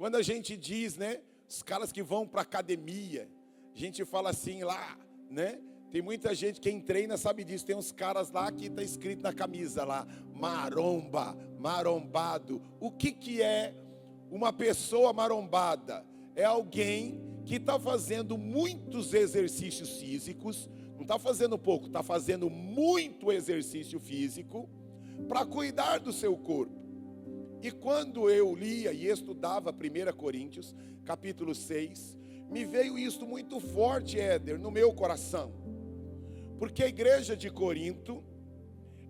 Quando a gente diz, né, os caras que vão para academia, a gente fala assim lá, né? Tem muita gente, quem treina sabe disso, tem uns caras lá que está escrito na camisa lá, maromba, marombado. O que é uma pessoa marombada? É alguém que está fazendo muitos exercícios físicos, não está fazendo pouco, está fazendo muito exercício físico para cuidar do seu corpo. E quando eu lia e estudava 1 Coríntios, capítulo 6, me veio isso muito forte, Éder, no meu coração. Porque a igreja de Corinto,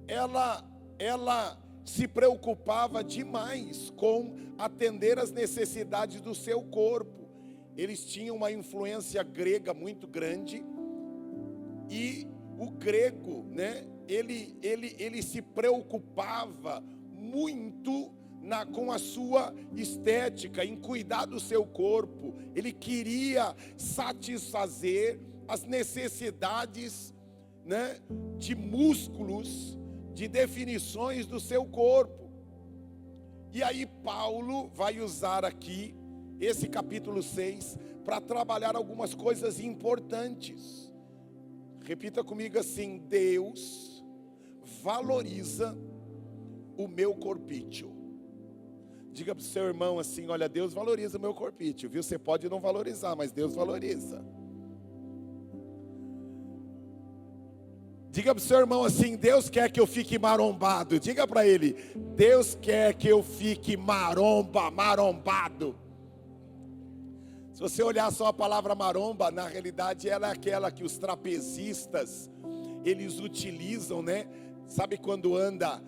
ela se preocupava demais com atender as necessidades do seu corpo. Eles tinham uma influência grega muito grande, e o grego, né, ele se preocupava muito com a sua estética, em cuidar do seu corpo. Ele queria satisfazer as necessidades, né, de músculos, de definições do seu corpo. E aí Paulo vai usar aqui esse capítulo 6 para trabalhar algumas coisas importantes. Repita comigo assim: Deus valoriza o meu corpício. Diga para o seu irmão assim: olha, Deus valoriza o meu corpício, viu? Você pode não valorizar, mas Deus valoriza. Diga para o seu irmão assim: Deus quer que eu fique marombado. Diga para ele: Deus quer que eu fique marombado. Se você olhar só a palavra maromba, na realidade ela é aquela que os trapezistas, eles utilizam, né? Sabe quando anda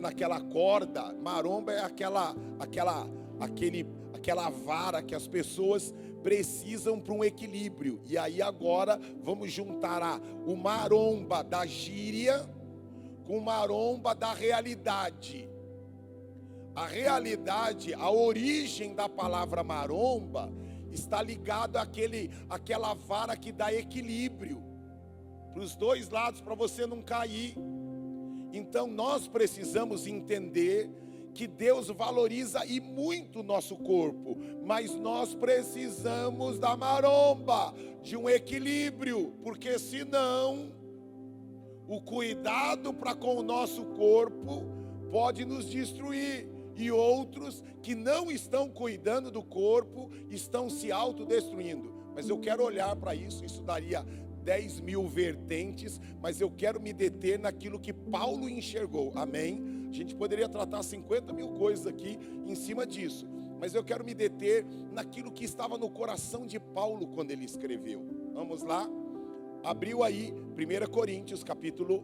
naquela corda? Maromba é aquela vara que as pessoas precisam para um equilíbrio. E aí agora vamos juntar o maromba da gíria com o maromba da realidade. A realidade, a origem da palavra maromba está ligado àquela vara que dá equilíbrio para os dois lados, para você não cair. Então nós precisamos entender que Deus valoriza e muito o nosso corpo, mas nós precisamos da maromba, de um equilíbrio, porque senão o cuidado para com o nosso corpo pode nos destruir, e outros que não estão cuidando do corpo estão se autodestruindo. Mas eu quero olhar para isso daria 10.000 vertentes, mas eu quero me deter naquilo que Paulo enxergou, amém? A gente poderia tratar 50.000 coisas aqui em cima disso, mas eu quero me deter naquilo que estava no coração de Paulo quando ele escreveu. Vamos lá? Abriu aí 1 Coríntios capítulo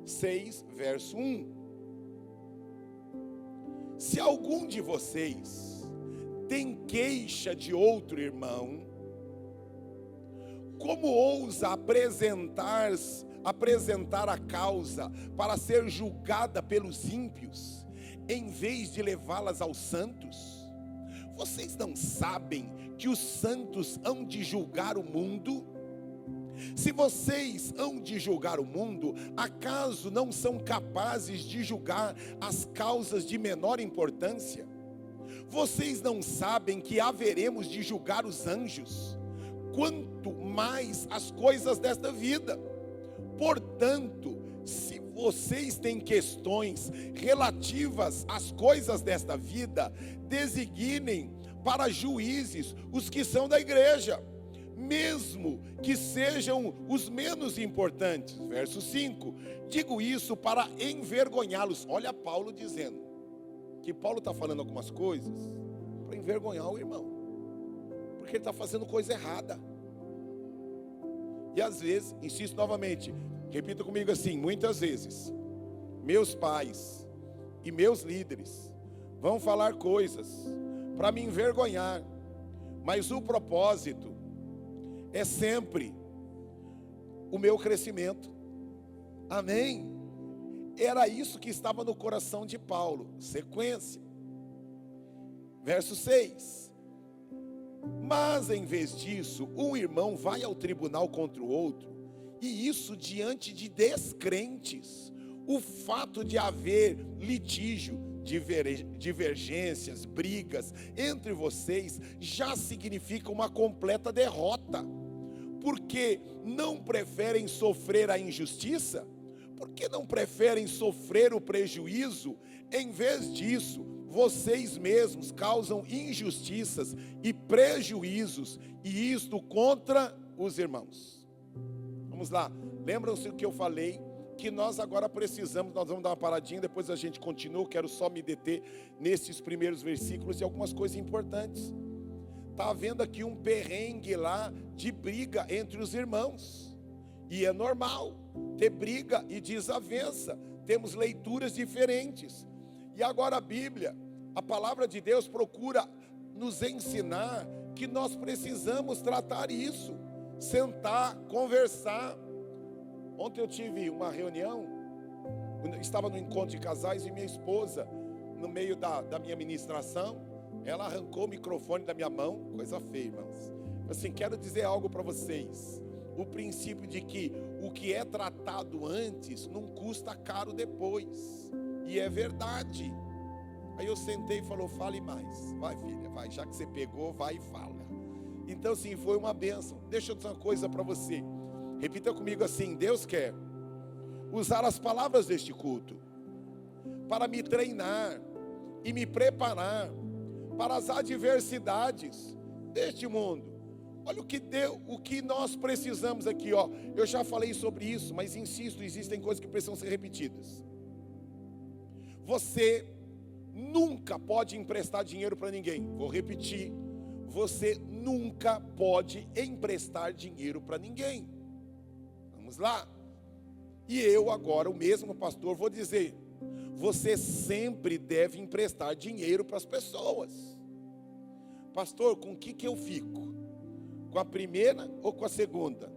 6, verso 1. Se algum de vocês tem queixa de outro irmão, como ousa apresentar a causa para ser julgada pelos ímpios, em vez de levá-las aos santos? Vocês não sabem que os santos hão de julgar o mundo? Se vocês hão de julgar o mundo, acaso não são capazes de julgar as causas de menor importância? Vocês não sabem que haveremos de julgar os anjos? Quanto mais as coisas desta vida. Portanto, se vocês têm questões relativas às coisas desta vida, designem para juízes os que são da igreja, mesmo que sejam os menos importantes. Verso 5, digo isso para envergonhá-los. Olha Paulo dizendo, que Paulo está falando algumas coisas para envergonhar o irmão, porque ele está fazendo coisa errada. E às vezes, insisto novamente, repita comigo assim, muitas vezes, meus pais e meus líderes vão falar coisas para me envergonhar, mas o propósito é sempre o meu crescimento, amém? Era isso que estava no coração de Paulo. Sequência, verso 6. Mas em vez disso, um irmão vai ao tribunal contra o outro, e isso diante de descrentes. O fato de haver litígio divergências, brigas entre vocês, já significa uma completa derrota. Porque não preferem sofrer a injustiça? Porque não preferem sofrer o prejuízo? Em vez disso, vocês mesmos causam injustiças e prejuízos, e isto contra os irmãos. Vamos lá, lembram-se do que eu falei? Que nós agora precisamos, nós vamos dar uma paradinha, depois a gente continua, quero só me deter nesses primeiros versículos e algumas coisas importantes. Está havendo aqui um perrengue lá de briga entre os irmãos, e é normal ter briga e desavença, temos leituras diferentes, e agora a Bíblia, a palavra de Deus procura nos ensinar que nós precisamos tratar isso, sentar, conversar. Ontem eu tive uma reunião, estava no encontro de casais e minha esposa, no meio da minha ministração, ela arrancou o microfone da minha mão, coisa feia, irmãos. Assim, quero dizer algo para vocês, o princípio de que o que é tratado antes não custa caro depois, e é verdade. Aí eu sentei e falou, fale mais, vai filha, vai, já que você pegou, vai e fala. Então sim, foi uma bênção. Deixa eu dizer uma coisa para você, repita comigo assim: Deus quer usar as palavras deste culto para me treinar e me preparar para as adversidades deste mundo. Olha o que nós precisamos aqui, ó. Eu já falei sobre isso, mas insisto, existem coisas que precisam ser repetidas. Você nunca pode emprestar dinheiro para ninguém. Vou repetir. Você nunca pode emprestar dinheiro para ninguém. Vamos lá. E eu agora, o mesmo pastor, vou dizer: você sempre deve emprestar dinheiro para as pessoas. Pastor, com o que eu fico? Com a primeira ou com a segunda?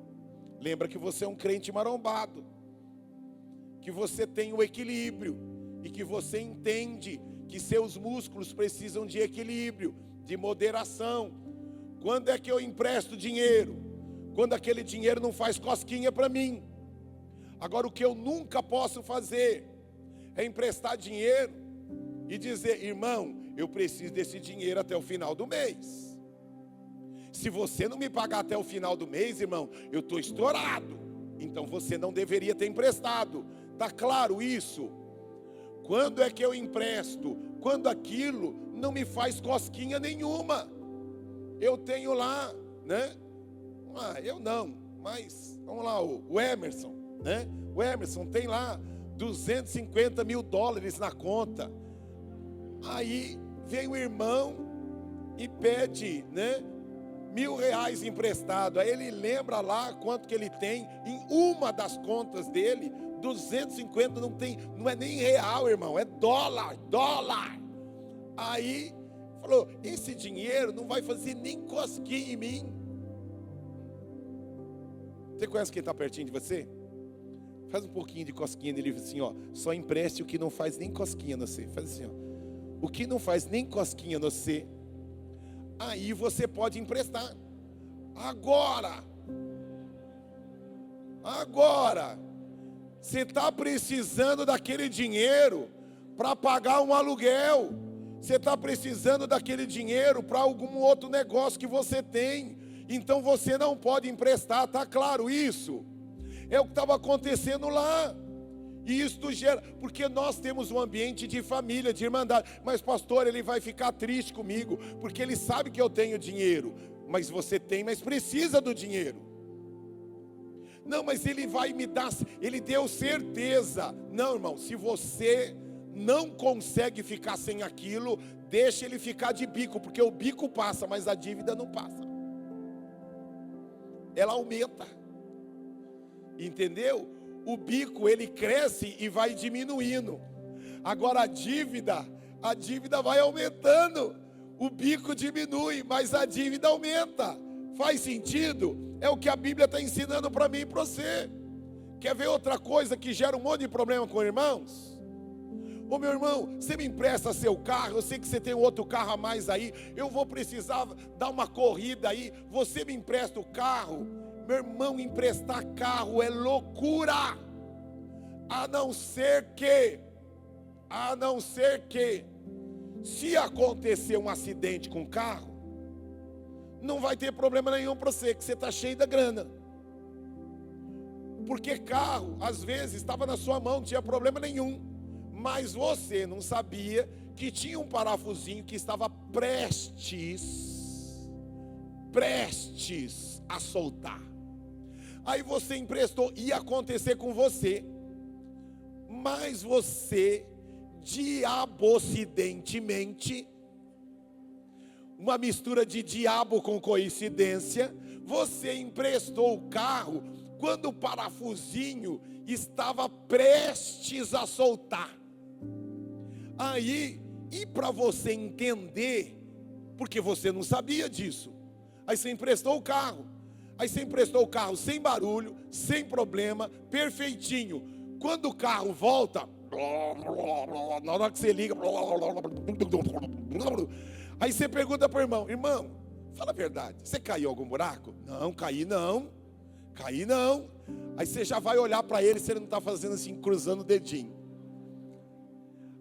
Lembra que você é um crente marombado, que você tem o equilíbrio e que você entende que seus músculos precisam de equilíbrio, de moderação. Quando é que eu empresto dinheiro? Quando aquele dinheiro não faz cosquinha para mim. Agora, o que eu nunca posso fazer é emprestar dinheiro e dizer: irmão, eu preciso desse dinheiro até o final do mês. Se você não me pagar até o final do mês, irmão, eu estou estourado. Então você não deveria ter emprestado. Está claro isso? Quando é que eu empresto? Quando aquilo não me faz cosquinha nenhuma. Eu tenho lá, né? Eu não, mas vamos lá, o Emerson, né? O Emerson tem lá $250 mil na conta. Aí vem o irmão e pede, né, R$1.000 emprestado. Aí ele lembra lá quanto que ele tem em uma das contas dele. 250 não é nem real, irmão, é dólar. Aí falou: esse dinheiro não vai fazer nem cosquinha em mim. Você conhece quem está pertinho de você? Faz um pouquinho de cosquinha nele, assim, ó. Só empreste o que não faz nem cosquinha no você. Faz assim, ó. O que não faz nem cosquinha no você, aí você pode emprestar. Agora, você está precisando daquele dinheiro para pagar um aluguel. Você está precisando daquele dinheiro para algum outro negócio que você tem. Então você não pode emprestar, está claro isso? É o que estava acontecendo lá. E isto gera, porque nós temos um ambiente de família, de irmandade. Mas pastor, ele vai ficar triste comigo, porque ele sabe que eu tenho dinheiro. Mas você tem, mas precisa do dinheiro. Não, mas ele vai me dar, ele deu certeza. Não, irmão, se você não consegue ficar sem aquilo, deixa ele ficar de bico, porque o bico passa, mas a dívida não passa. Ela aumenta. Entendeu? O bico, ele cresce e vai diminuindo. Agora a dívida vai aumentando. O bico diminui, mas a dívida aumenta. Faz sentido? É o que a Bíblia está ensinando para mim e para você. Quer ver outra coisa que gera um monte de problema com irmãos? Ô meu irmão, você me empresta seu carro, eu sei que você tem outro carro a mais aí, eu vou precisar dar uma corrida aí, você me empresta o carro? Meu irmão, emprestar carro é loucura, a não ser que A não ser que, se acontecer um acidente com o carro, não vai ter problema nenhum para você, que você está cheio da grana. Porque carro, às vezes, estava na sua mão, não tinha problema nenhum. Mas você não sabia que tinha um parafusinho que estava prestes a soltar. Aí você emprestou, ia acontecer com você. Mas você, diabocidentemente, uma mistura de diabo com coincidência, você emprestou o carro quando o parafusinho estava prestes a soltar. Aí, e para você entender, porque você não sabia disso, aí você emprestou o carro. Aí você emprestou o carro sem barulho, sem problema, perfeitinho. Quando o carro volta, na hora que você liga, aí você pergunta para o irmão: irmão, fala a verdade, você caiu em algum buraco? Não, caí não. Aí você já vai olhar para ele, se ele não está fazendo assim, cruzando o dedinho.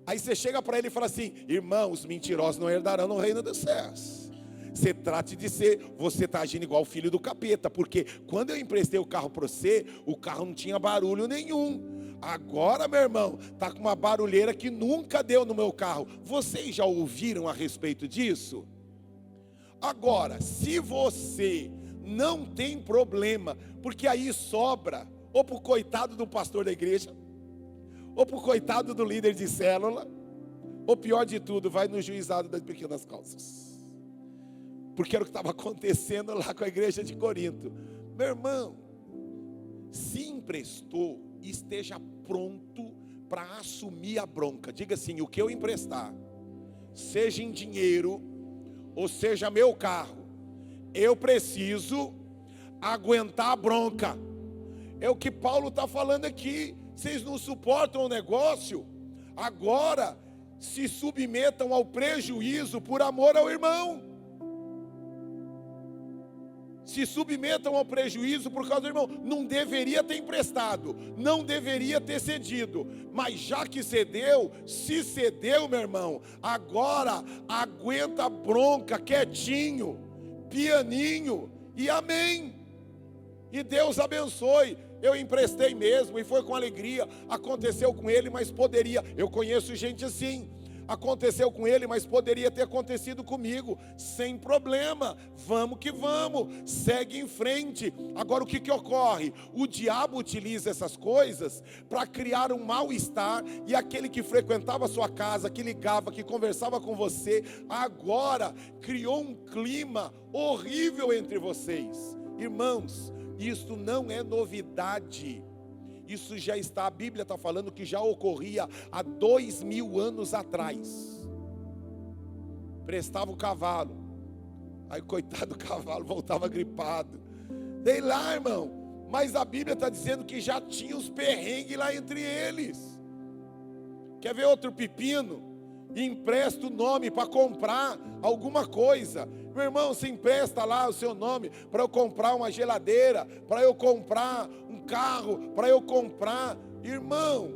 Aí você chega para ele e fala assim: irmão, os mentirosos não herdarão no reino dos céus. Você trate de ser, você está agindo igual o filho do capeta, porque quando eu emprestei o carro para você, o carro não tinha barulho nenhum. Agora, meu irmão, está com uma barulheira que nunca deu no meu carro. Vocês já ouviram a respeito disso? Agora, se você não tem problema, porque aí sobra, ou para o coitado do pastor da igreja, ou para o coitado do líder de célula, ou pior de tudo, vai no juizado das pequenas causas. Porque era o que estava acontecendo lá com a igreja de Corinto. Meu irmão, se emprestou, esteja pronto para assumir a bronca. Diga assim: o que eu emprestar, seja em dinheiro, ou seja meu carro, eu preciso aguentar a bronca. É o que Paulo está falando aqui. Vocês não suportam o negócio? Agora se submetam ao prejuízo por amor ao irmão. Se submetam ao prejuízo por causa do irmão. Não deveria ter emprestado, não deveria ter cedido, mas já que cedeu, se cedeu, meu irmão, agora aguenta a bronca quietinho, pianinho, e amém. E Deus abençoe. Eu emprestei mesmo e foi com alegria. Aconteceu com ele, mas poderia. Eu conheço gente assim. Aconteceu com ele, mas poderia ter acontecido comigo, sem problema. Vamos que vamos, segue em frente. Agora o que ocorre? O diabo utiliza essas coisas para criar um mal-estar, e aquele que frequentava a sua casa, que ligava, que conversava com você, agora criou um clima horrível entre vocês. Irmãos, isso não é novidade. Isso já está, a Bíblia está falando que já ocorria há 2000 anos atrás. Prestava o cavalo, aí coitado do cavalo voltava gripado. Sei lá, irmão, mas a Bíblia está dizendo que já tinha os perrengues lá entre eles. Quer ver outro pepino? Empresta o nome para comprar alguma coisa. Meu irmão, você empresta lá o seu nome para eu comprar uma geladeira, para eu comprar um carro, para eu comprar. Irmão,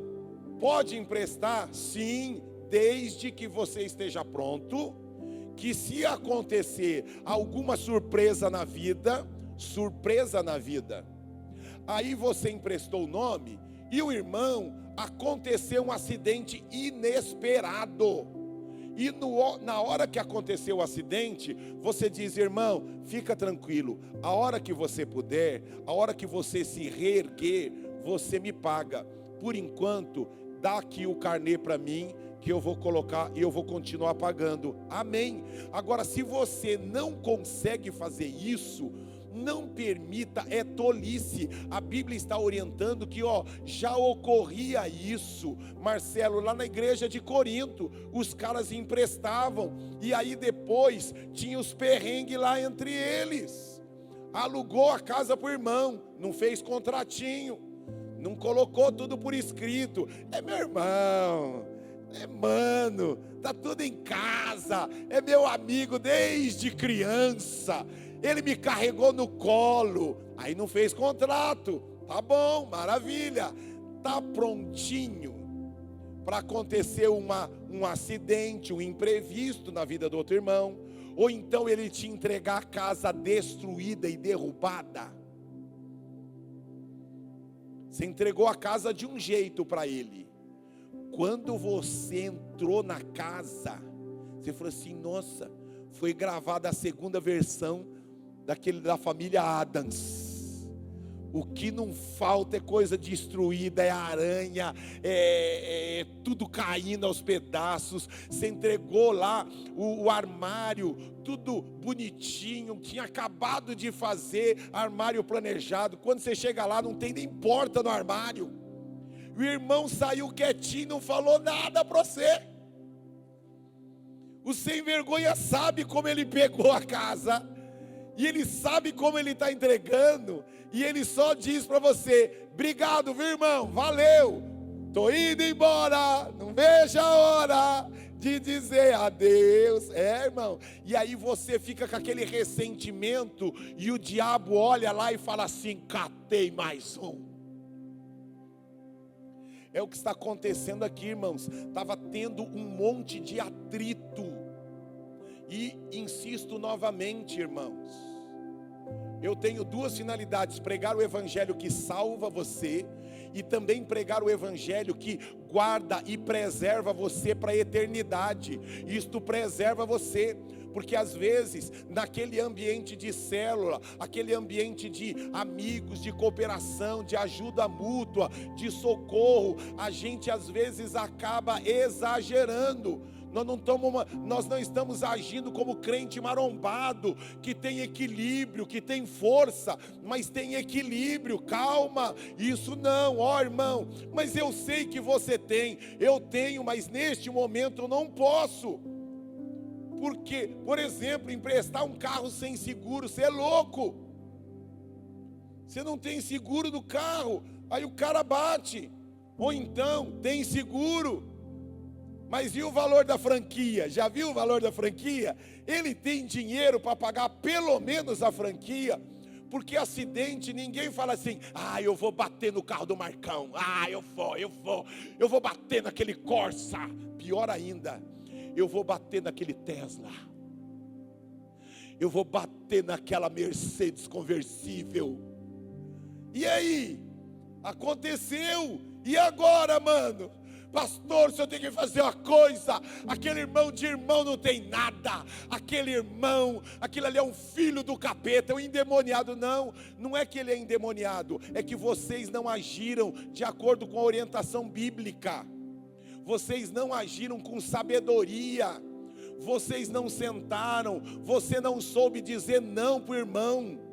pode emprestar? Sim, desde que você esteja pronto, que se acontecer alguma surpresa na vida, aí você emprestou o nome e o irmão, aconteceu um acidente inesperado. E na hora que aconteceu o acidente, você diz: irmão, fica tranquilo, a hora que você puder, a hora que você se reerguer, você me paga. Por enquanto, dá aqui o carnê para mim, que eu vou colocar e eu vou continuar pagando. Amém. Agora, se você não consegue fazer isso, não permita, é tolice. A Bíblia está orientando que já ocorria isso, Marcelo, lá na igreja de Corinto. Os caras emprestavam, e aí depois tinha os perrengues lá entre eles. Alugou a casa para o irmão, não fez contratinho, não colocou tudo por escrito. Meu irmão, mano, tá tudo em casa, é meu amigo desde criança, ele me carregou no colo. Aí não fez contrato. Tá bom, maravilha. Tá prontinho para acontecer um acidente, um imprevisto na vida do outro irmão, ou então ele te entregar a casa destruída e derrubada. Você entregou a casa de um jeito para ele. Quando você entrou na casa, você falou assim: nossa, foi gravada a segunda versão da família Adams. O que não falta é coisa destruída, é aranha, é tudo caindo aos pedaços. Você entregou lá o armário, tudo bonitinho, tinha acabado de fazer, armário planejado. Quando você chega lá, não tem nem porta no armário. O irmão saiu quietinho, não falou nada para você. O sem vergonha sabe como ele pegou a casa, e ele sabe como ele está entregando, e ele só diz para você: obrigado, viu, irmão, valeu, estou indo embora, não vejo a hora de dizer adeus. Irmão, e aí você fica com aquele ressentimento, e o diabo olha lá e fala assim: catei mais um. É o que está acontecendo aqui, irmãos. Estava tendo um monte de atrito. E insisto novamente, irmãos, eu tenho duas finalidades: pregar o evangelho que salva você, e também pregar o evangelho que guarda e preserva você para a eternidade. Isto preserva você, porque às vezes naquele ambiente de célula, aquele ambiente de amigos, de cooperação, de ajuda mútua, de socorro, a gente às vezes acaba exagerando. Nós não estamos agindo como crente marombado, que tem equilíbrio, que tem força, mas tem equilíbrio. Calma, isso não, irmão, mas eu sei que você tem, eu tenho, mas neste momento eu não posso. Porque, por exemplo, emprestar um carro sem seguro, você é louco. Você não tem seguro do carro, aí o cara bate. Ou então, tem seguro, mas e o valor da franquia? Já viu o valor da franquia? Ele tem dinheiro para pagar pelo menos a franquia. Porque acidente, ninguém fala assim: eu vou bater no carro do Marcão, eu vou bater naquele Corsa. Pior ainda, eu vou bater naquele Tesla, eu vou bater naquela Mercedes conversível. E aí? Aconteceu, e agora, mano? Pastor, se eu tenho que fazer uma coisa, aquele irmão de irmão não tem nada, aquele irmão, aquilo ali é um filho do capeta, é um endemoniado. Não é que ele é endemoniado, é que vocês não agiram de acordo com a orientação bíblica, vocês não agiram com sabedoria, vocês não sentaram, você não soube dizer não para o irmão.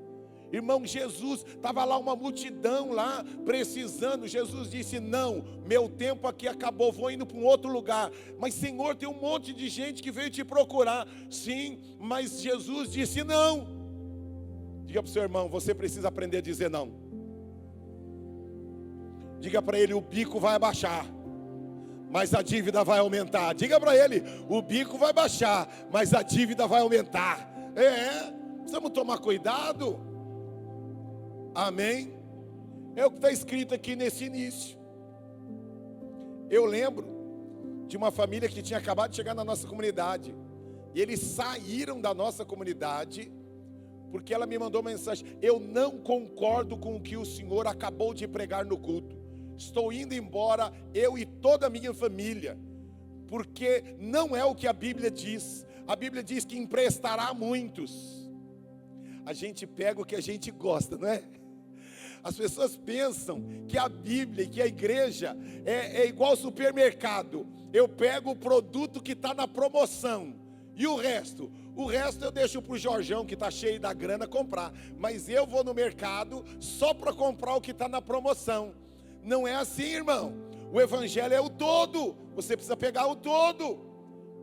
Irmão, Jesus, estava lá uma multidão lá, precisando. Jesus disse: não, meu tempo aqui acabou, vou indo para um outro lugar. Mas Senhor, tem um monte de gente que veio te procurar. Sim, mas Jesus disse não. Diga para o seu irmão: você precisa aprender a dizer não. Diga para ele: o bico vai abaixar, mas a dívida vai aumentar. Diga para ele: o bico vai baixar, mas a dívida vai aumentar. Precisamos tomar cuidado. Amém? É o que está escrito aqui nesse início. Eu lembro de uma família que tinha acabado de chegar na nossa comunidade, e eles saíram da nossa comunidade porque ela me mandou uma mensagem: eu não concordo com o que o senhor acabou de pregar no culto, estou indo embora, eu e toda a minha família, porque não é o que a Bíblia diz. A Bíblia diz que emprestará a muitos. A gente pega o que a gente gosta, não é? As pessoas pensam que a Bíblia e que a igreja é igual ao supermercado. Eu pego o produto que está na promoção, e o resto eu deixo para o Jorjão, que está cheio da grana, comprar. Mas eu vou no mercado só para comprar o que está na promoção. Não é assim, irmão. O evangelho é o todo, você precisa pegar o todo.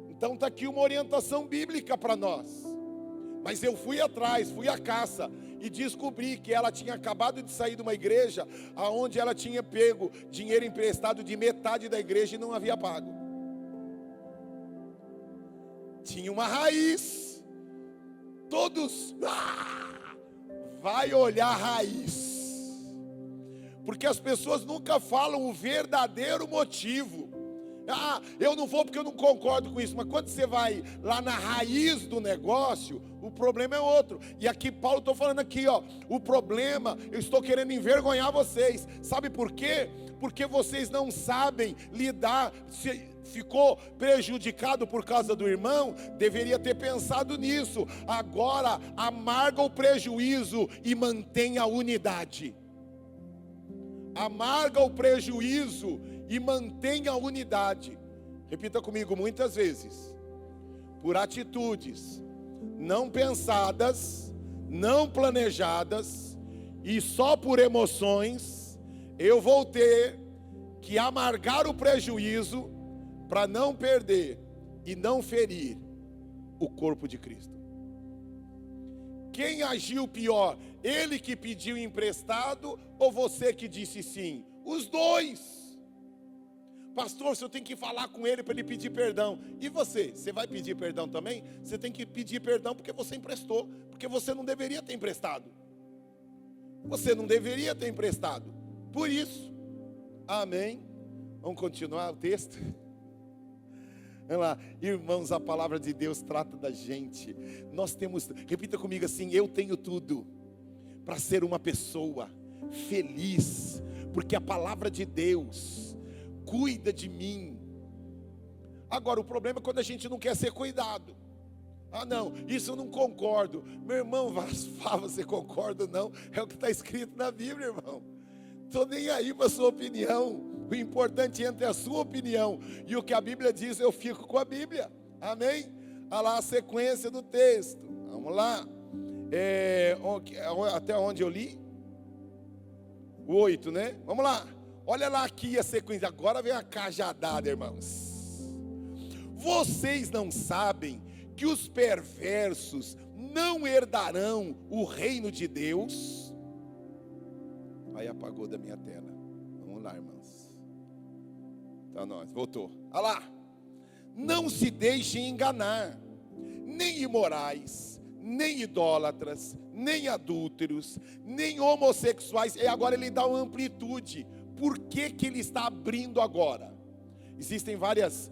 Então está aqui uma orientação bíblica para nós. Mas eu fui atrás, fui à caça, e descobri que ela tinha acabado de sair de uma igreja onde ela tinha pego dinheiro emprestado de metade da igreja e não havia pago. Tinha uma raiz. Todos, vai olhar a raiz, porque as pessoas nunca falam o verdadeiro motivo. Ah, eu não vou porque eu não concordo com isso. Mas quando você vai lá na raiz do negócio, o problema é outro. E aqui Paulo, estou falando aqui, ó, o problema, eu estou querendo envergonhar vocês. Sabe por quê? Porque vocês não sabem lidar. Se ficou prejudicado por causa do irmão, deveria ter pensado nisso. Agora amarga o prejuízo e mantém a unidade. Amarga o prejuízo e mantém a unidade. Repita comigo: muitas vezes, por atitudes não pensadas, não planejadas e só por emoções, eu vou ter que amargar o prejuízo para não perder e não ferir o corpo de Cristo. Quem agiu pior? Ele que pediu emprestado ou você que disse sim? Os dois. Pastor, se eu tenho que falar com ele para ele pedir perdão. E você? Você vai pedir perdão também? Você tem que pedir perdão porque você emprestou. Porque você não deveria ter emprestado. Você não deveria ter emprestado. Por isso. Amém. Vamos continuar o texto? Vamos lá. Irmãos, a palavra de Deus trata da gente. Nós temos, repita comigo assim: eu tenho tudo para ser uma pessoa feliz. Porque a palavra de Deus cuida de mim. Agora o problema é quando a gente não quer ser cuidado. Ah não, isso eu não concordo. Meu irmão, você concorda ou não? É o que está escrito na Bíblia, irmão. Estou nem aí para a sua opinião. O importante é a sua opinião. E o que a Bíblia diz, eu fico com a Bíblia. Amém? Olha lá a sequência do texto. Vamos lá. Até onde eu li? O 8, né? Vamos lá. Olha lá aqui a sequência. Agora vem a cajadada, irmãos. Vocês não sabem que os perversos não herdarão o reino de Deus? Aí apagou da minha tela. Vamos lá, irmãos. Tá, nós. Voltou. Olha lá. Não se deixem enganar. Nem imorais, nem idólatras, nem adúlteros, nem homossexuais. E agora ele dá uma amplitude. Por que que ele está abrindo agora? Existem vários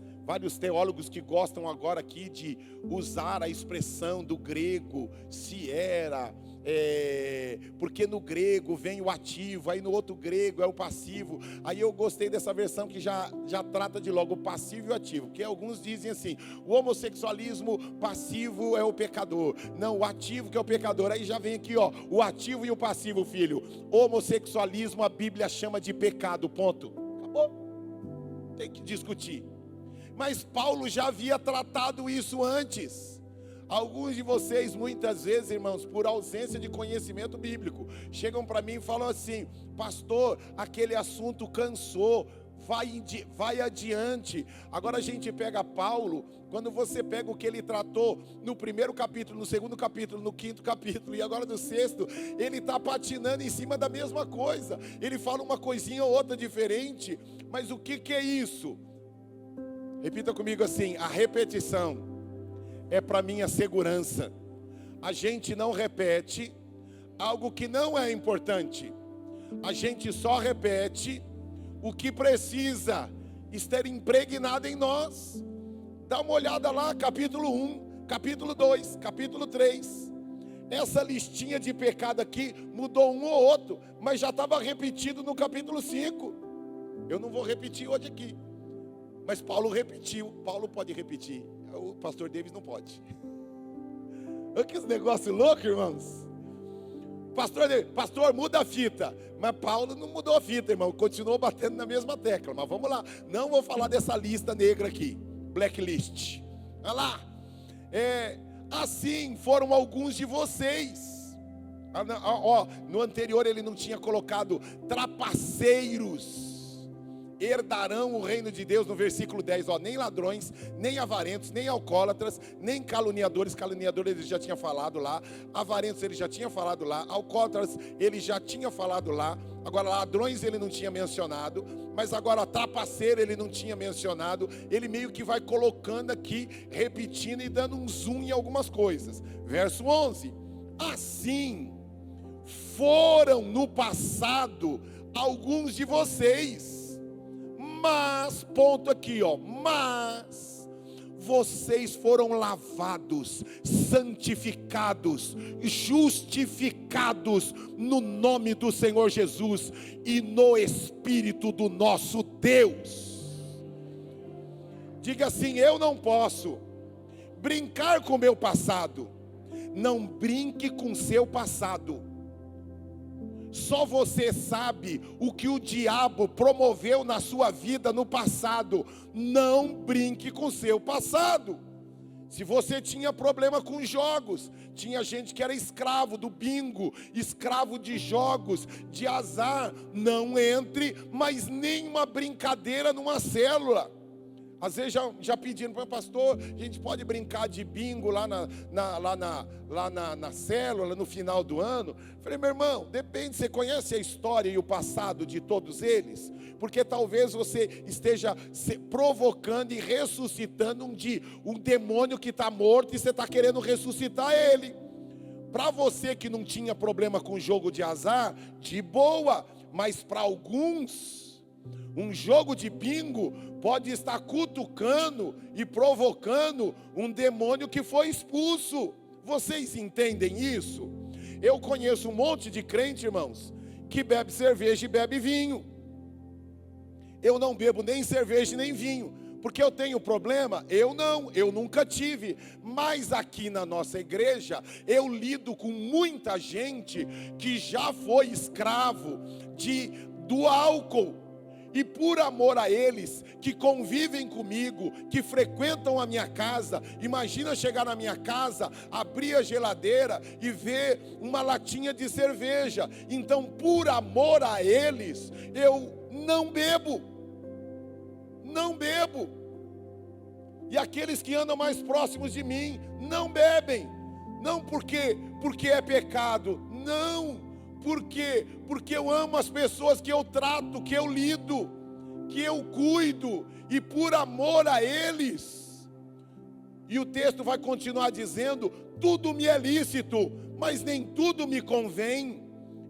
teólogos que gostam agora aqui de usar a expressão do grego, se era, porque no grego vem o ativo, aí no outro grego é o passivo. Aí eu gostei dessa versão que já trata de logo o passivo e o ativo, porque alguns dizem assim: o homossexualismo passivo é o pecador, não, o ativo que é o pecador. Aí já vem aqui, ó, o ativo e o passivo, filho. Homossexualismo a Bíblia chama de pecado, ponto. Acabou. Tem que discutir. Mas Paulo já havia tratado isso antes. Alguns de vocês, muitas vezes, irmãos, por ausência de conhecimento bíblico, chegam para mim e falam assim: pastor, aquele assunto cansou, vai adiante. Agora a gente pega Paulo, quando você pega o que ele tratou no primeiro capítulo, no segundo capítulo, no quinto capítulo e agora no sexto, ele está patinando em cima da mesma coisa. Ele fala uma coisinha ou outra diferente, mas o que é isso? Repita comigo assim: a repetição é para minha segurança. A gente não repete algo que não é importante. A gente só repete o que precisa estar impregnado em nós. Dá uma olhada lá, capítulo 1, capítulo 2, capítulo 3. Essa listinha de pecado aqui mudou um ou outro, mas já estava repetido no capítulo 5. Eu não vou repetir hoje aqui. Mas Paulo repetiu. Paulo pode repetir. O pastor Davis não pode. Olha que negócio louco, irmãos. Pastor, muda a fita. Mas Paulo não mudou a fita, irmão. Continuou batendo na mesma tecla. Mas vamos lá. Não vou falar dessa lista negra aqui. Blacklist. Olha lá. Assim foram alguns de vocês. No anterior ele não tinha colocado trapaceiros. Herdarão o reino de Deus, no versículo 10, nem ladrões, nem avarentos, nem alcoólatras, nem caluniadores ele já tinha falado lá, avarentos ele já tinha falado lá, alcoólatras ele já tinha falado lá, agora ladrões ele não tinha mencionado, mas agora trapaceiro ele não tinha mencionado. Ele meio que vai colocando aqui, repetindo e dando um zoom em algumas coisas. Verso 11, assim foram no passado alguns de vocês, Mas, ponto aqui, ó, mas vocês foram lavados, santificados, justificados no nome do Senhor Jesus e no Espírito do nosso Deus. Diga assim: eu não posso brincar com o meu passado. Não brinque com o seu passado. Só você sabe o que o diabo promoveu na sua vida no passado. Não brinque com o seu passado. Se você tinha problema com jogos, tinha gente que era escravo do bingo, escravo de jogos, de azar, não entre mais nenhuma brincadeira numa célula. Às vezes já pedindo para o pastor, a gente pode brincar de bingo lá na célula, no final do ano. Falei, meu irmão, depende, você conhece a história e o passado de todos eles? Porque talvez você esteja provocando e ressuscitando um demônio que está morto e você está querendo ressuscitar ele. Para você que não tinha problema com jogo de azar, de boa, mas para alguns, um jogo de bingo pode estar cutucando e provocando um demônio que foi expulso. Vocês entendem isso? Eu conheço um monte de crente, irmãos, que bebe cerveja e bebe vinho. Eu não bebo nem cerveja nem vinho, porque eu tenho problema? Eu nunca tive. Mas aqui na nossa igreja, eu lido com muita gente que já foi escravo do álcool. E por amor a eles, que convivem comigo, que frequentam a minha casa, imagina chegar na minha casa, abrir a geladeira e ver uma latinha de cerveja. Então, por amor a eles, eu não bebo. E aqueles que andam mais próximos de mim, não bebem. Não porque é pecado, não. Por quê? Porque eu amo as pessoas que eu trato, que eu lido, que eu cuido, e por amor a eles. E o texto vai continuar dizendo: tudo me é lícito, mas nem tudo me convém.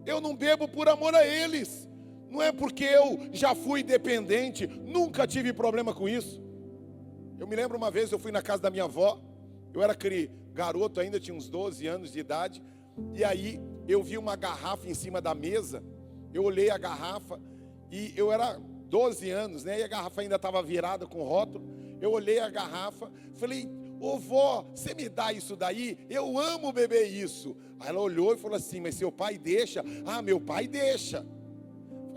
Eu não bebo por amor a eles. Não é porque eu já fui dependente, nunca tive problema com isso. Eu me lembro uma vez, eu fui na casa da minha avó, eu era aquele garoto ainda, tinha uns 12 anos de idade, e aí eu vi uma garrafa em cima da mesa, eu olhei a garrafa, e eu era 12 anos, né? E a garrafa ainda estava virada com rótulo. Eu olhei a garrafa, falei: ô vó, você me dá isso daí? Eu amo beber isso. Aí ela olhou e falou assim: mas seu pai deixa? Ah, meu pai deixa.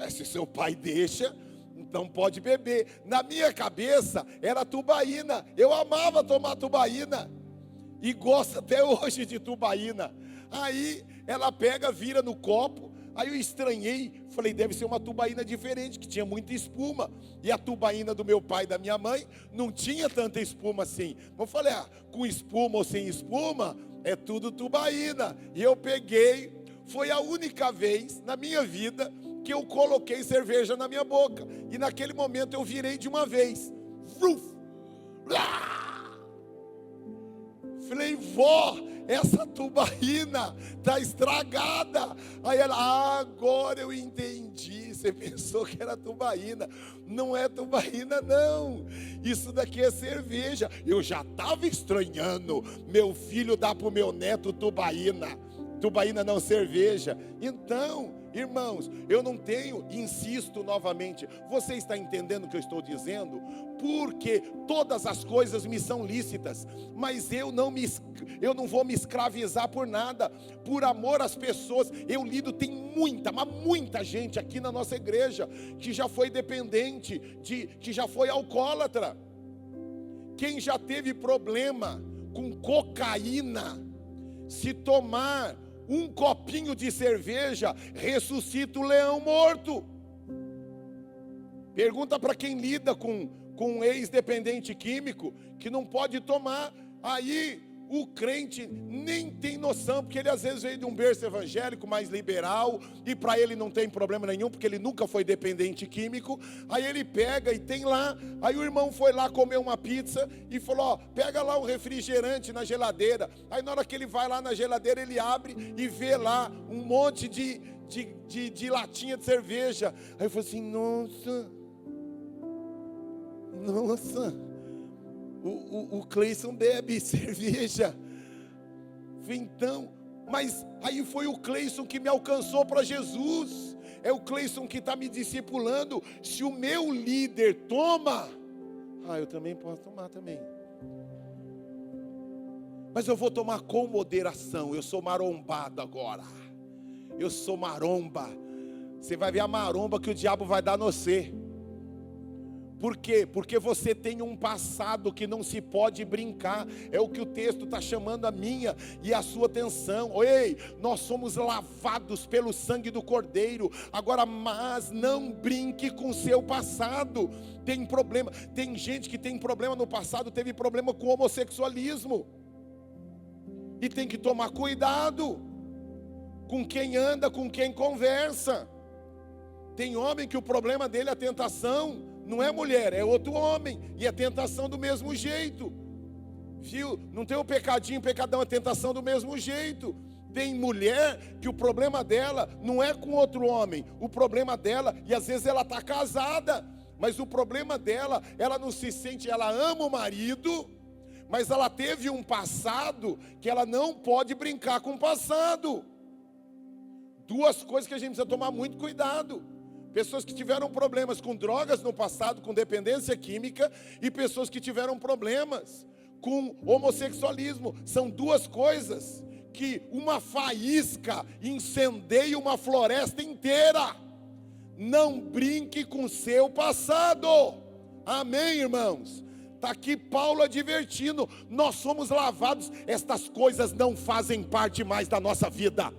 Se seu pai deixa, então pode beber. Na minha cabeça era tubaína, eu amava tomar tubaína, e gosto até hoje de tubaína. Aí ela pega, vira no copo. Aí eu estranhei, falei: deve ser uma tubaína diferente, que tinha muita espuma. E a tubaína do meu pai e da minha mãe não tinha tanta espuma assim. Eu falei: com espuma ou sem espuma, é tudo tubaína. E eu peguei, foi a única vez na minha vida que eu coloquei cerveja na minha boca. E naquele momento eu virei de uma vez. Falei: vó, essa tubaína está estragada. Aí ela: agora eu entendi, você pensou que era tubaína. Não é tubaína não, isso daqui é cerveja. Eu já estava estranhando, meu filho dá para o meu neto tubaína não cerveja. Então, irmãos, eu não tenho, insisto novamente, você está entendendo o que eu estou dizendo? Porque todas as coisas me são lícitas, mas eu não vou me escravizar por nada, por amor às pessoas. Eu lido, tem muita gente aqui na nossa igreja que já foi dependente, que já foi alcoólatra. Quem já teve problema com cocaína, se tomar um copinho de cerveja, ressuscita o leão morto. Pergunta para quem lida com um ex-dependente químico, que não pode tomar. Aí o crente nem tem noção, porque ele às vezes veio de um berço evangélico mais liberal, e para ele não tem problema nenhum, porque ele nunca foi dependente químico. Aí ele pega e tem lá. Aí o irmão foi lá comer uma pizza e falou: pega lá o refrigerante na geladeira. Aí na hora que ele vai lá na geladeira, ele abre e vê lá um monte de latinha de cerveja. Aí eu falei assim: nossa, Nossa, o Cleison bebe cerveja. Então, mas aí foi o Cleison que me alcançou para Jesus. É o Cleison que está me discipulando. Se o meu líder toma, eu também posso tomar também. Mas eu vou tomar com moderação. Eu sou marombado agora. Eu sou maromba. Você vai ver a maromba que o diabo vai dar no você. Por quê? Porque você tem um passado que não se pode brincar. É o que o texto está chamando a minha e a sua atenção. Ei, nós somos lavados pelo sangue do Cordeiro. Agora, mas não brinque com o seu passado. Tem problema. Tem gente que tem problema no passado, teve problema com o homossexualismo. E tem que tomar cuidado com quem anda, com quem conversa. Tem homem que o problema dele é a tentação. Não é mulher, é outro homem. E é tentação do mesmo jeito. Viu? Não tem o pecadinho, pecadão, é tentação do mesmo jeito. Tem mulher que o problema dela não é com outro homem. O problema dela, e às vezes ela está casada, mas o problema dela, ela não se sente, ela ama o marido, mas ela teve um passado que ela não pode brincar com o passado. Duas coisas que a gente precisa tomar muito cuidado. Pessoas que tiveram problemas com drogas no passado, com dependência química, e pessoas que tiveram problemas com homossexualismo. São duas coisas que uma faísca incendeia uma floresta inteira. Não brinque com seu passado. Amém, irmãos? Está aqui Paulo advertindo, nós somos lavados, estas coisas não fazem parte mais da nossa vida.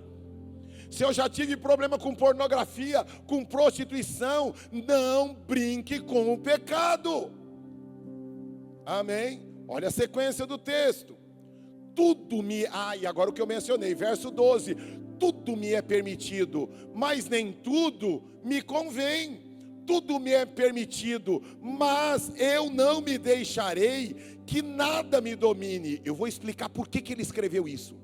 Se eu já tive problema com pornografia, com prostituição, não brinque com o pecado. Amém? Olha a sequência do texto. Tudo me... e agora o que eu mencionei, verso 12. Tudo me é permitido, mas nem tudo me convém. Tudo me é permitido, mas eu não me deixarei que nada me domine. Eu vou explicar por que ele escreveu isso.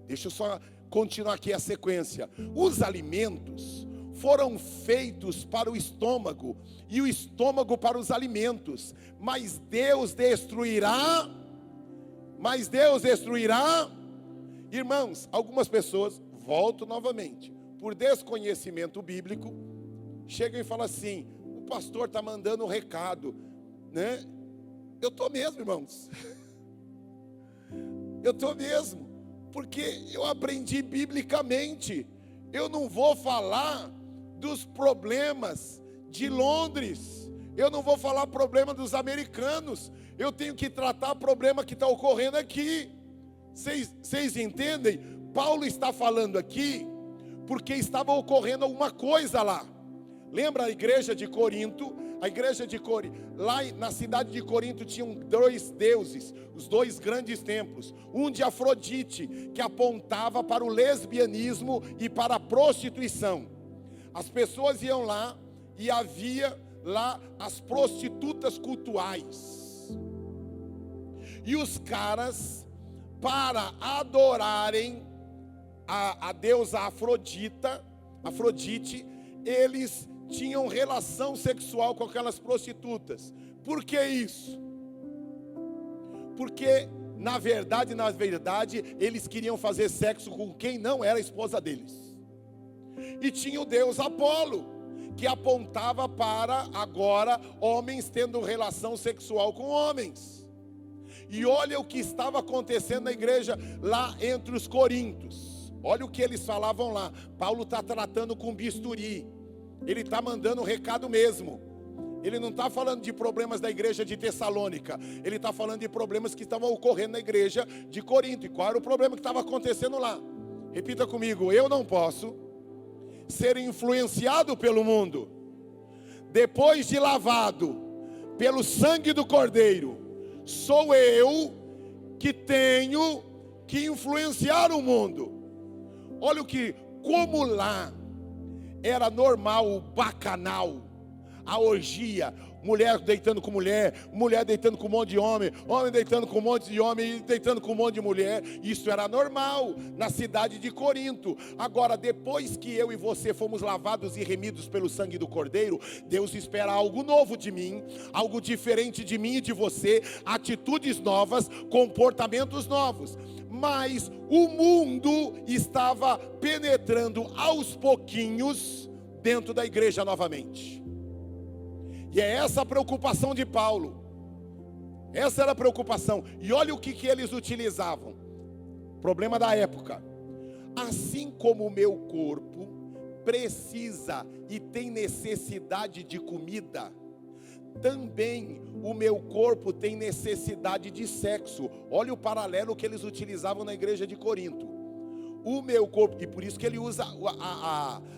Deixa eu só continuar aqui a sequência. Os alimentos foram feitos para o estômago, e o estômago para os alimentos. Mas Deus destruirá. Irmãos, algumas pessoas, volto novamente, por desconhecimento bíblico, chegam e falam assim: o pastor está mandando um recado, né? Eu estou mesmo, irmãos. Eu estou mesmo. Porque eu aprendi biblicamente. Eu não vou falar dos problemas de Londres. Eu não vou falar problema dos americanos. Eu tenho que tratar o problema que está ocorrendo aqui. Vocês entendem? Paulo está falando aqui porque estava ocorrendo alguma coisa lá. Lembra a igreja de Corinto? A igreja de Corinto, lá na cidade de Corinto tinham dois deuses, os dois grandes templos. Um de Afrodite, que apontava para o lesbianismo e para a prostituição. As pessoas iam lá e havia lá as prostitutas cultuais. E os caras, para adorarem a deusa Afrodite, eles tinham relação sexual com aquelas prostitutas. Por que isso? Porque na verdade, eles queriam fazer sexo com quem não era a esposa deles. E tinha o deus Apolo, que apontava para agora homens tendo relação sexual com homens. E olha o que estava acontecendo na igreja lá entre os coríntios. Olha o que eles falavam lá. Paulo está tratando com bisturi. Ele está mandando um recado mesmo. Ele não está falando de problemas da igreja de Tessalônica. Ele está falando de problemas que estavam ocorrendo na igreja de Corinto. E qual era o problema que estava acontecendo lá? Repita comigo: eu não posso ser influenciado pelo mundo. Depois de lavado pelo sangue do Cordeiro, sou eu que tenho que influenciar o mundo. Olha como lá era normal o bacanal, a orgia, mulher deitando com mulher, mulher deitando com um monte de homem, homem deitando com um monte de homem, deitando com um monte de mulher. Isso era normal na cidade de Corinto. Agora, depois que eu e você fomos lavados e remidos pelo sangue do Cordeiro, Deus espera algo novo de mim, algo diferente de mim e de você, atitudes novas, comportamentos novos. Mas o mundo estava penetrando aos pouquinhos dentro da igreja novamente. E é essa a preocupação de Paulo. Essa era a preocupação. E olha o que eles utilizavam. Problema da época. Assim como o meu corpo precisa e tem necessidade de comida, também o meu corpo tem necessidade de sexo. Olha o paralelo que eles utilizavam na igreja de Corinto. O meu corpo, e por isso que ele usa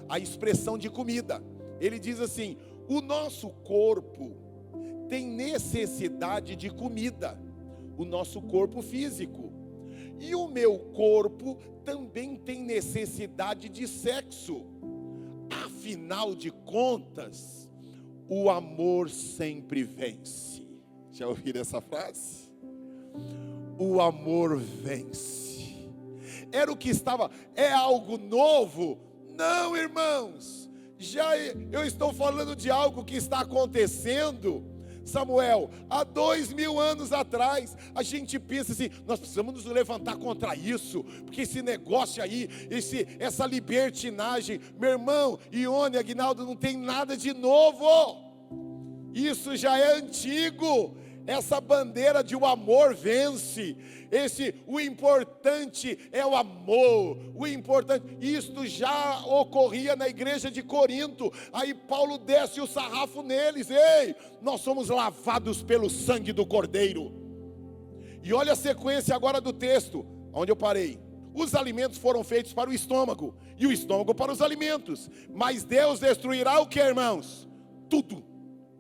a expressão de comida. Ele diz assim: o nosso corpo tem necessidade de comida, o nosso corpo físico. E o meu corpo também tem necessidade de sexo. Afinal de contas, o amor sempre vence. Já ouviram essa frase? O amor vence. Era o que estava, é algo novo? Não, irmãos. Já eu estou falando de algo que está acontecendo, Samuel, há 2000 anos atrás. A gente pensa assim, nós precisamos nos levantar contra isso, porque esse negócio aí, essa libertinagem, meu irmão, Ione, Aguinaldo, não tem nada de novo, isso já é antigo. Essa bandeira de o amor vence. O importante é o amor. O importante, isto já ocorria na igreja de Corinto. Aí Paulo desce o sarrafo neles. Ei, nós somos lavados pelo sangue do Cordeiro. E olha a sequência agora do texto, onde eu parei. Os alimentos foram feitos para o estômago, e o estômago para os alimentos. Mas Deus destruirá o que, irmãos? Tudo,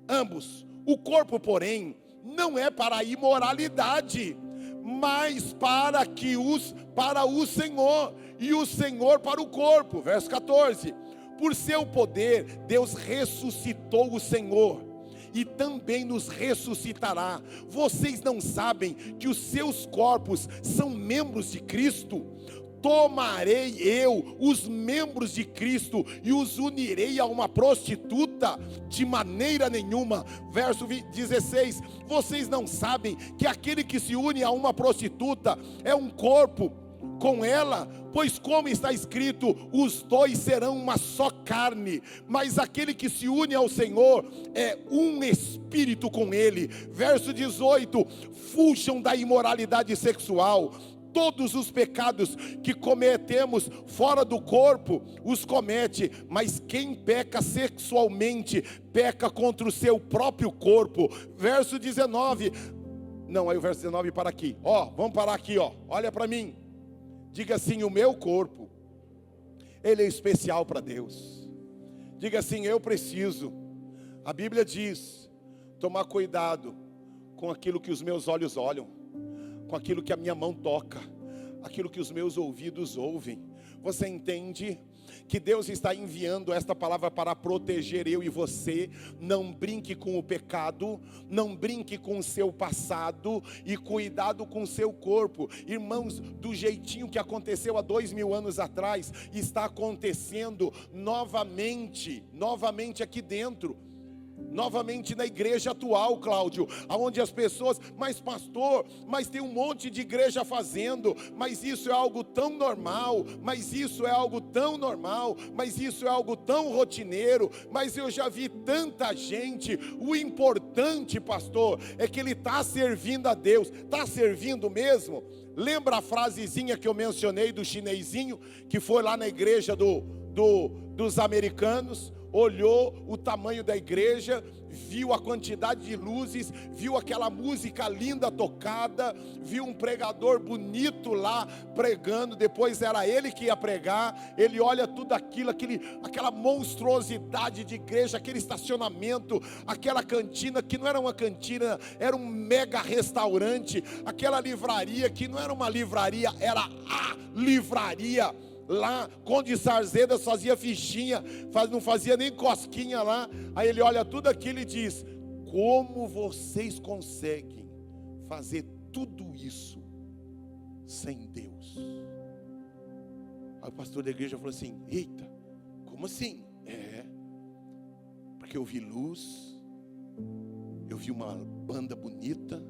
ambos. O corpo, porém, não é para a imoralidade, mas para o Senhor, e o Senhor para o corpo. Verso 14. Por seu poder, Deus ressuscitou o Senhor, e também nos ressuscitará. Vocês não sabem que os seus corpos são membros de Cristo? Tomarei eu os membros de Cristo e os unirei a uma prostituta? De maneira nenhuma. Verso 16. Vocês não sabem que aquele que se une a uma prostituta é um corpo com ela? Pois como está escrito, os dois serão uma só carne. Mas aquele que se une ao Senhor é um espírito com ele. Verso 18. Fujam da imoralidade sexual. Todos os pecados que cometemos fora do corpo, os comete, mas quem peca sexualmente, peca contra o seu próprio corpo. Verso 19, não, aí o verso 19 para aqui, vamos parar aqui, olha para mim, diga assim: o meu corpo, ele é especial para Deus. Diga assim: eu preciso, a Bíblia diz, tomar cuidado com aquilo que os meus olhos olham, com aquilo que a minha mão toca, aquilo que os meus ouvidos ouvem. Você entende que Deus está enviando esta palavra para proteger eu e você? Não brinque com o pecado, não brinque com o seu passado, e cuidado com o seu corpo. Irmãos, do jeitinho que aconteceu há 2000 anos atrás, está acontecendo novamente aqui dentro. Novamente na igreja atual, Cláudio, aonde as pessoas, mas pastor, mas tem um monte de igreja fazendo, mas isso é algo tão normal, mas isso é algo tão normal, mas isso é algo tão rotineiro, mas eu já vi tanta gente. O importante, pastor, é que ele está servindo a Deus. Está servindo mesmo? Lembra a frasezinha que eu mencionei do chinesinho, que foi lá na igreja dos americanos? Olhou o tamanho da igreja, viu a quantidade de luzes, viu aquela música linda tocada, viu um pregador bonito lá pregando, depois era ele que ia pregar. Ele olha tudo aquilo, aquela monstruosidade de igreja, aquele estacionamento, aquela cantina que não era uma cantina, era um mega restaurante, aquela livraria que não era uma livraria, era a livraria. lá, Conde Sarzedas fazia fichinha, não fazia nem cosquinha lá. Aí ele olha tudo aquilo e diz: como vocês conseguem fazer tudo isso sem Deus? Aí o pastor da igreja falou assim: eita, como assim? Porque eu vi luz, eu vi uma banda bonita,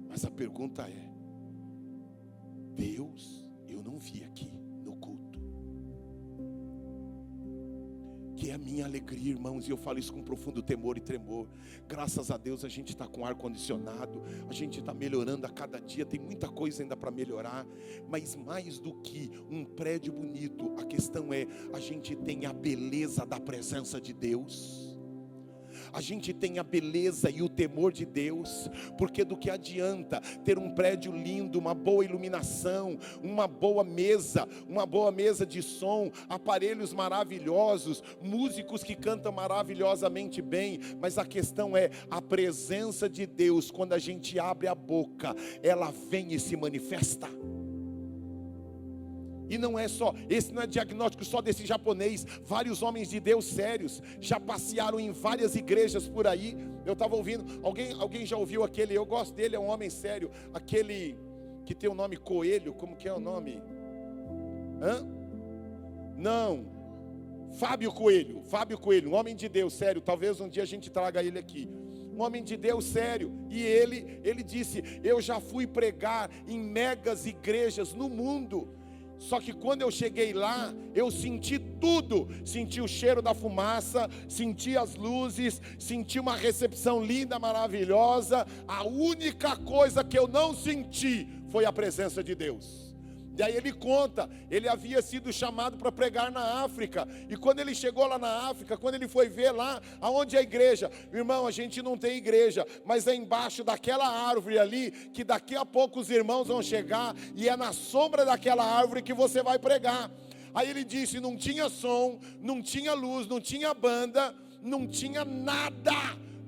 mas a pergunta é: Deus eu não vi aqui no culto. Que é a minha alegria, irmãos, e eu falo isso com profundo temor e tremor. Graças a Deus a gente está com ar-condicionado, a gente está melhorando a cada dia, tem muita coisa ainda para melhorar, mas mais do que um prédio bonito, a questão é: a gente tem a beleza da presença de Deus. A gente tem a beleza e o temor de Deus, porque do que adianta ter um prédio lindo, uma boa iluminação, uma boa mesa de som, aparelhos maravilhosos, músicos que cantam maravilhosamente bem, mas a questão é a presença de Deus. Quando a gente abre a boca, ela vem e se manifesta. E não é só, esse não é diagnóstico só desse japonês. Vários homens de Deus sérios já passearam em várias igrejas por aí. Eu estava ouvindo, alguém já ouviu aquele, eu gosto dele, é um homem sério, aquele que tem o nome Coelho, como que é o nome? Não, Fábio Coelho, um homem de Deus sério, talvez um dia a gente traga ele aqui. Um homem de Deus sério, e ele disse: eu já fui pregar em megas igrejas no mundo. Só que quando eu cheguei lá, eu senti tudo. Senti o cheiro da fumaça, senti as luzes, senti uma recepção linda, maravilhosa. A única coisa que eu não senti foi a presença de Deus. E aí ele conta, ele havia sido chamado para pregar na África. E quando ele chegou lá na África, quando ele foi ver lá, aonde é a igreja? Irmão, a gente não tem igreja, mas é embaixo daquela árvore ali, que daqui a pouco os irmãos vão chegar, e é na sombra daquela árvore que você vai pregar. Aí ele disse: não tinha som, não tinha luz, não tinha banda, não tinha nada,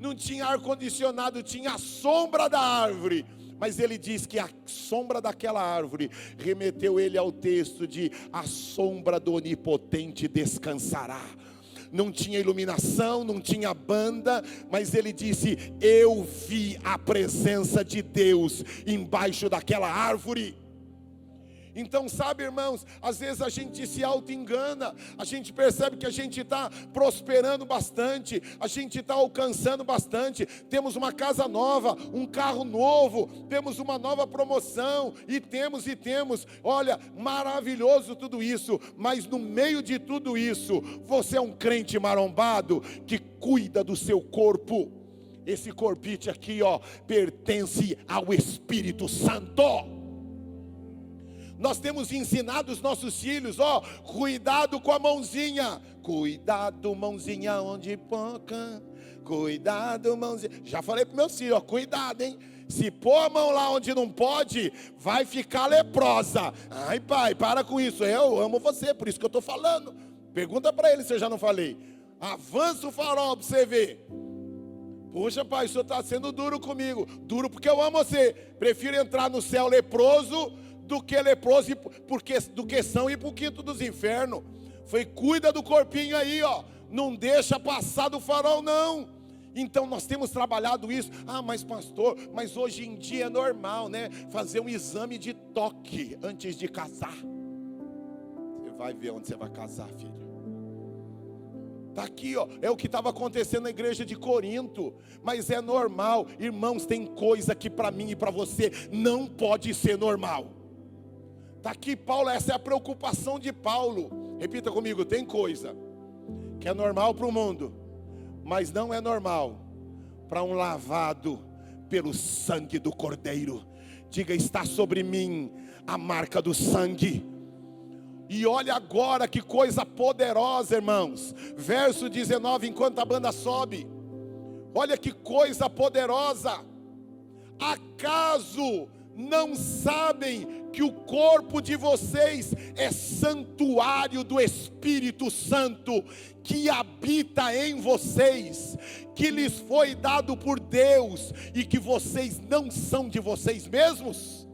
não tinha ar-condicionado, tinha a sombra da árvore. Mas ele diz que a sombra daquela árvore remeteu ele ao texto de: a sombra do Onipotente descansará. Não tinha iluminação, não tinha banda, mas ele disse: eu vi a presença de Deus embaixo daquela árvore. Então, sabe, irmãos, às vezes a gente se auto-engana, a gente percebe que a gente está prosperando bastante, a gente está alcançando bastante, temos uma casa nova, um carro novo, temos uma nova promoção, e temos, olha, maravilhoso tudo isso, mas no meio de tudo isso, você é um crente marombado que cuida do seu corpo. Esse corpite aqui, ó, pertence ao Espírito Santo. Nós temos ensinado os nossos filhos, ó, cuidado com a mãozinha. Cuidado, mãozinha, onde poca. Cuidado, mãozinha. Já falei para meus filhos, ó, cuidado, hein. Se pôr a mão lá onde não pode, vai ficar leprosa. Ai, pai, para com isso. Eu amo você, por isso que eu estou falando. Pergunta para ele se eu já não falei. Avança o farol para você ver. Puxa, pai, o senhor está sendo duro comigo. Duro porque eu amo você. Prefiro entrar no céu leproso do que leproso, do que são ir para o quinto dos infernos. Foi, cuida do corpinho aí, ó. Não deixa passar do farol, não. Então nós temos trabalhado isso. Ah, mas pastor, mas hoje em dia é normal, né? Fazer um exame de toque antes de casar. Você vai ver onde você vai casar, filho. Está aqui, ó, é o que estava acontecendo na igreja de Corinto. Mas é normal, irmãos, tem coisa que para mim e para você não pode ser normal. Está aqui Paulo, essa é a preocupação de Paulo. Repita comigo: tem coisa que é normal para o mundo, mas não é normal para um lavado pelo sangue do Cordeiro. Diga: está sobre mim a marca do sangue. E olha agora que coisa poderosa, irmãos. Verso 19, enquanto a banda sobe. Olha que coisa poderosa. Acaso não sabem que o corpo de vocês é santuário do Espírito Santo, que habita em vocês, que lhes foi dado por Deus, e que vocês não são de vocês mesmos?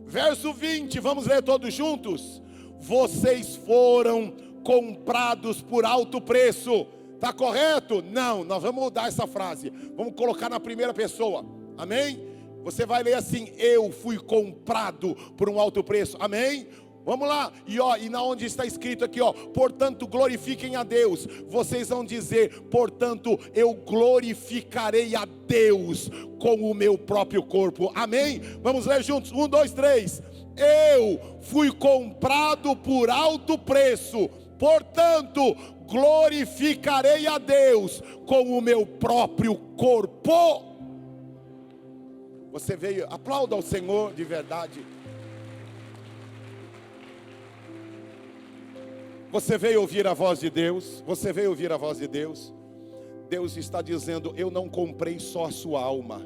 Verso 20, vamos ler todos juntos. vocês foram comprados por alto preço. Está correto? Não, nós vamos mudar essa frase. Vamos colocar na primeira pessoa. Amém? Você vai ler assim: eu fui comprado por um alto preço. Amém? Vamos lá, e na onde está escrito aqui, portanto glorifiquem a Deus. Vocês vão dizer: portanto eu glorificarei a Deus com o meu próprio corpo. Amém? Vamos ler juntos, 1, 2, 3. Eu fui comprado por alto preço, portanto glorificarei a Deus com o meu próprio corpo. Você veio, aplauda ao Senhor de verdade. Você veio ouvir a voz de Deus? Você veio ouvir a voz de Deus? Deus está dizendo: eu não comprei só a sua alma,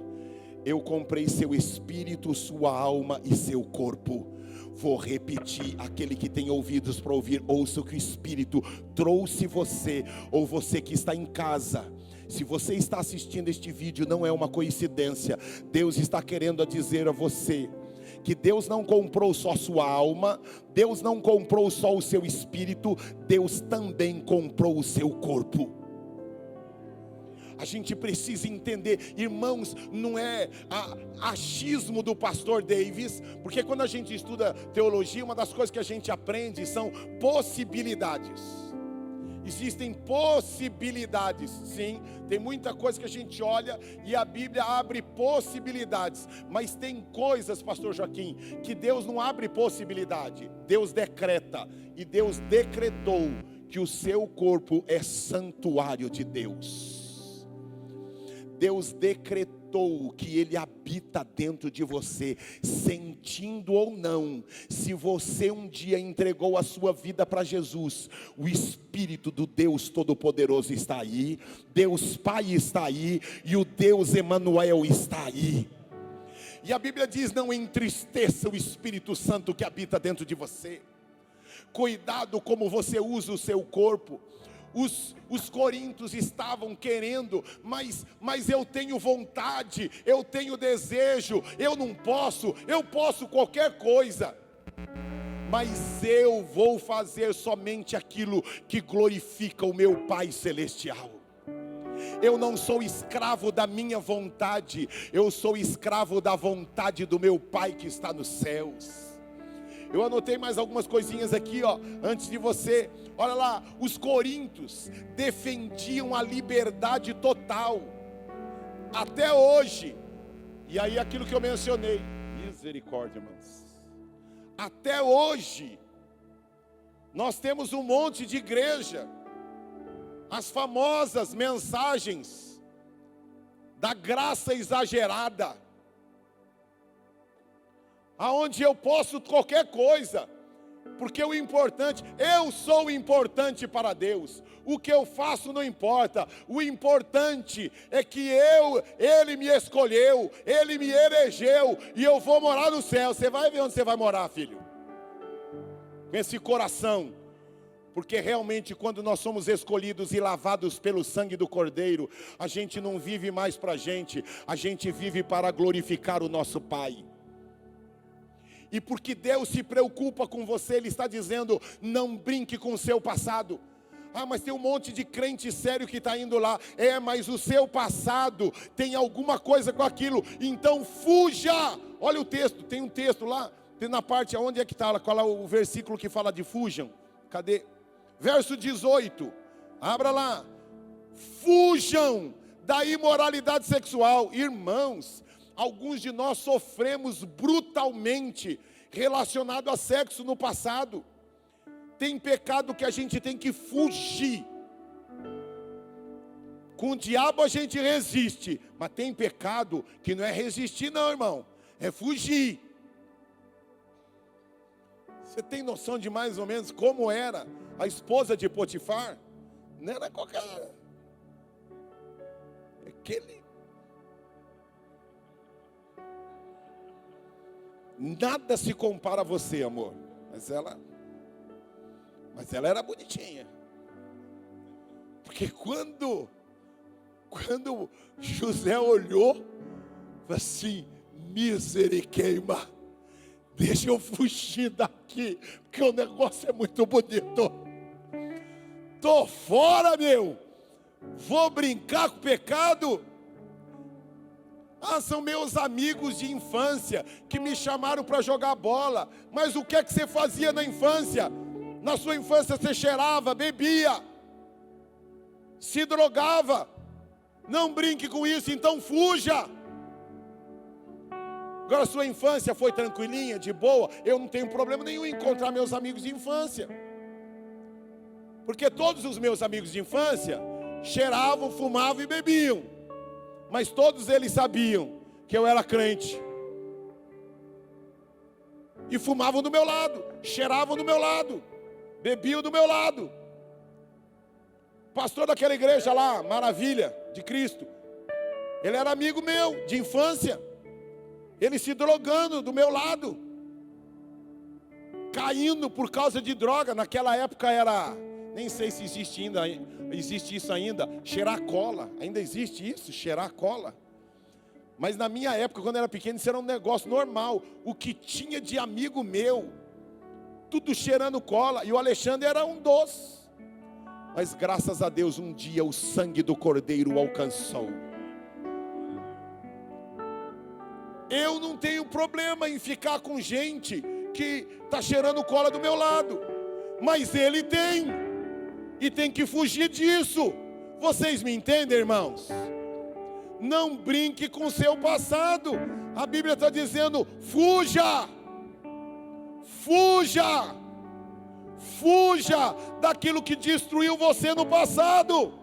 eu comprei seu espírito, sua alma e seu corpo. Vou repetir: aquele que tem ouvidos para ouvir, ouça o que o Espírito trouxe você, ou você que está em casa. Se você está assistindo este vídeo, não é uma coincidência. Deus está querendo dizer a você que Deus não comprou só sua alma, Deus não comprou só o seu espírito, Deus também comprou o seu corpo. A gente precisa entender, irmãos, não é achismo do pastor Davis, porque quando a gente estuda teologia, uma das coisas que a gente aprende são possibilidades. Existem possibilidades, sim, tem muita coisa que a gente olha e a Bíblia abre possibilidades, mas tem coisas, pastor Joaquim, que Deus não abre possibilidade, Deus decreta, e Deus decretou que o seu corpo é santuário de Deus. Deus decretou que Ele habita dentro de você, sentindo ou não. Se você um dia entregou a sua vida para Jesus, o Espírito do Deus Todo-Poderoso está aí, Deus Pai está aí, e o Deus Emanuel está aí. E a Bíblia diz: não entristeça o Espírito Santo que habita dentro de você. Cuidado como você usa o seu corpo. Os coríntios estavam querendo, mas eu tenho vontade, eu tenho desejo, eu posso qualquer coisa, mas eu vou fazer somente aquilo que glorifica o meu Pai Celestial. Eu não sou escravo da minha vontade, eu sou escravo da vontade do meu Pai que está nos céus. Eu anotei mais algumas coisinhas aqui, antes de você. Olha lá, os coríntios defendiam a liberdade total, até hoje. E aí aquilo que eu mencionei, misericórdia, irmãos. Até hoje, nós temos um monte de igreja, as famosas mensagens da graça exagerada, aonde eu posso qualquer coisa, porque o importante, eu sou importante para Deus, o que eu faço não importa, o importante é que Ele me escolheu, Ele me elegeu, e eu vou morar no céu. Você vai ver onde você vai morar, filho, com esse coração, porque realmente quando nós somos escolhidos e lavados pelo sangue do Cordeiro, a gente não vive mais para a gente vive para glorificar o nosso Pai. E porque Deus se preocupa com você, Ele está dizendo: não brinque com o seu passado. Mas tem um monte de crente sério que está indo lá. Mas o seu passado tem alguma coisa com aquilo, então fuja. Olha o texto, tem um texto lá, tem na parte, onde é que está? Qual é o versículo que fala de fujam? Cadê? Verso 18, abra lá. Fujam da imoralidade sexual. Irmãos, alguns de nós sofremos brutalmente relacionado a sexo no passado. Tem pecado que a gente tem que fugir. Com o diabo a gente resiste, mas tem pecado que não é resistir não, irmão, é fugir. Você tem noção de mais ou menos como era a esposa de Potifar? Não era qualquer... aquele... Nada se compara a você, amor. Mas ela era bonitinha. Porque quando José olhou, assim, misericórdia, deixa eu fugir daqui, porque o negócio é muito bonito. Tô fora, meu. Vou brincar com o pecado. São meus amigos de infância que me chamaram para jogar bola. Mas o que é que você fazia na infância? Na sua infância você cheirava, bebia, se drogava. Não brinque com isso, então fuja. Agora sua infância foi tranquilinha, de boa. Eu não tenho problema nenhum em encontrar meus amigos de infância. Porque todos os meus amigos de infância cheiravam, fumavam e bebiam. Mas todos eles sabiam que eu era crente. E fumavam do meu lado, cheiravam do meu lado, bebiam do meu lado. Pastor daquela igreja lá, Maravilha de Cristo, ele era amigo meu de infância. Ele se drogando do meu lado, caindo por causa de droga. Naquela época era, nem sei se existe ainda, existe isso ainda, cheirar cola. Ainda existe isso, cheirar cola. Mas na minha época, quando eu era pequeno, isso era um negócio normal. O que tinha de amigo meu, tudo cheirando cola. E o Alexandre era um doce. Mas graças a Deus, um dia o sangue do Cordeiro o alcançou. Eu não tenho problema em ficar com gente que está cheirando cola do meu lado. Mas ele tem. E tem que fugir disso. Vocês me entendem, irmãos? Não brinque com o seu passado. A Bíblia está dizendo, fuja. Fuja. Fuja daquilo que destruiu você no passado.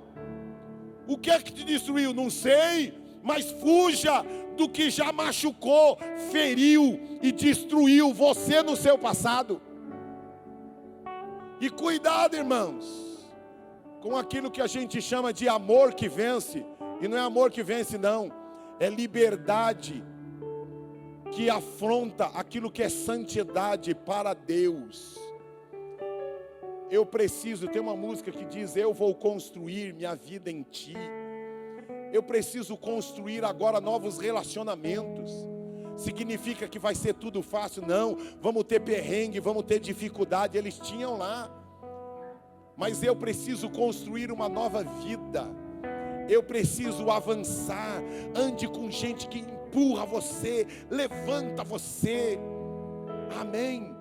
O que é que te destruiu? Não sei. Mas fuja do que já machucou, feriu e destruiu você no seu passado. E cuidado, irmãos, com aquilo que a gente chama de amor que vence. E não é amor que vence, não. É liberdade que afronta aquilo que é santidade para Deus. Eu preciso, tem uma música que diz, eu vou construir minha vida em ti. Eu preciso construir agora novos relacionamentos. Significa que vai ser tudo fácil? Não, vamos ter perrengue, vamos ter dificuldade, eles tinham lá. Mas eu preciso construir uma nova vida. Eu preciso avançar. Ande com gente que empurra você, levanta você. Amém.